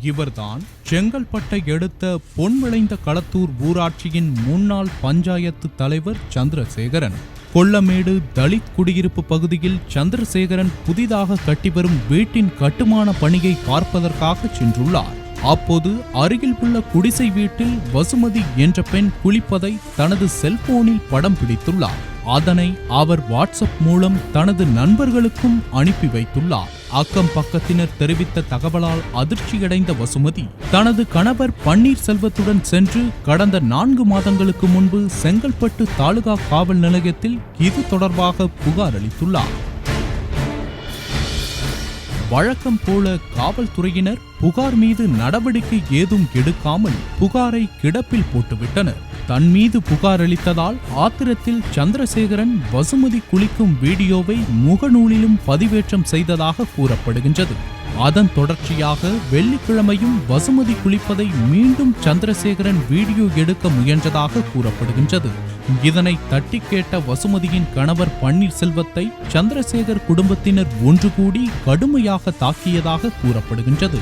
இவர்தான் செங்கல்பட்டை அடுத்த பொன்விளைந்த களத்தூர் ஊராட்சியின் முன்னாள் பஞ்சாயத்து தலைவர் சந்திரசேகரன். கொல்லமேடு தலித் குடியிருப்பு பகுதியில் சந்திரசேகரன் புதிதாக கட்டிவரும் வீட்டின் கட்டுமான பணியை பார்ப்பதற்காக சென்றுள்ளார். அப்போது அருகில் உள்ள குடிசை வீட்டில் வசுமதி என்ற பெண் குளிப்பதை தனது செல்போனில் படம் பிடித்துள்ளார். அதனை அவர் வாட்ஸ்அப் மூலம் தனது நண்பர்களுக்கும் அனுப்பி வைத்துள்ளார். அக்கம் பக்கத்தினர் தெரிவித்த தகவலால் அதிர்ச்சியடைந்த வசுமதி தனது கணவர் பன்னீர்செல்வத்துடன் சென்று கடந்த 4 மாதங்களுக்கு முன்பு செங்கல்பட்டு தாலுகா காவல் நிலையத்தில் இது தொடர்பாக புகார் அளித்துள்ளார். வழக்கம் போல காவல்துறையினர் புகார் மீது நடவடிக்கை ஏதும் எடுக்காமல் புகாரை கிடப்பில் போட்டுவிட்டனர். தன் மீது புகார் அளித்ததால் ஆத்திரத்தில் சந்திரசேகரன் வசுமதி குளிக்கும் வீடியோவை முகநூலிலும் பதிவேற்றம் செய்ததாக கூறப்படுகின்றது. அதன் தொடர்ச்சியாக வெள்ளிக்கிழமையும் வசுமதி குளிப்பதை மீண்டும் சந்திரசேகரன் வீடியோ எடுக்க முயன்றதாக கூறப்படுகின்றது. இதனை தட்டி கேட்ட வசுமதியின் கணவர் பன்னீர்செல்வத்தை சந்திரசேகர் குடும்பத்தினர் ஒன்று கூடி கடுமையாக தாக்கியதாக கூறப்படுகின்றது.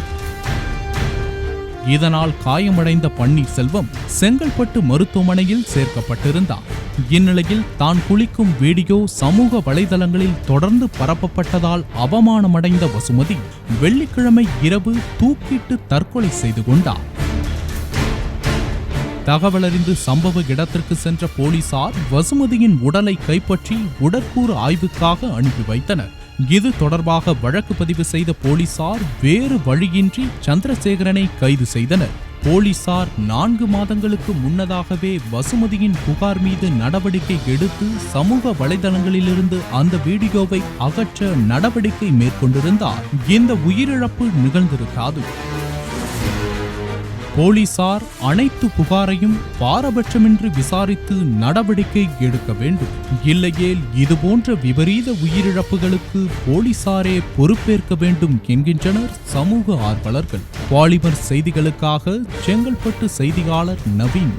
இதனால் காயமடைந்த பன்னீர்செல்வம் செங்கல்பட்டு மருத்துவமனையில் சேர்க்கப்பட்டிருந்தார். இந்நிலையில் தான் குளிக்கும் வீடியோ சமூக வலைதளங்களில் தொடர்ந்து பரப்பப்பட்டதால் அவமானமடைந்த வசுமதி வெள்ளிக்கிழமை இரவு தூக்கிட்டு தற்கொலை செய்து கொண்டார். தகவலறிந்து சம்பவ இடத்திற்கு சென்ற போலீசார் வசுமதியின் உடலை கைப்பற்றி உடற்கூறு ஆய்வுக்காக அனுப்பி வைத்தனர். இது தொடர்பாக வழக்கு பதிவு செய்த போலீசார் வேறு வழியின்றி சந்திரசேகரனை கைது செய்தனர். போலீசார் 4 மாதங்களுக்கு முன்னதாகவே வசுமதியின் புகார் மீது நடவடிக்கை எடுத்து சமூக வலைதளங்களிலிருந்து அந்த வீடியோவை அகற்ற நடவடிக்கை மேற்கொண்டிருந்தார் இந்த உயிரிழப்பு நிகழ்ந்திருக்காது. போலீசார் அனைத்து புகாரையும் பாரபட்சமின்றி விசாரித்து நடவடிக்கை எடுக்க வேண்டும். இல்லையேல் இதுபோன்ற விபரீத உயிரிழப்புகளுக்கு போலீசாரே பொறுப்பேற்க வேண்டும் என்கின்றனர் சமூக ஆர்வலர்கள். பாலிமர் செய்திகளுக்காக செங்கல்பட்டு செய்தியாளர் நவீன்.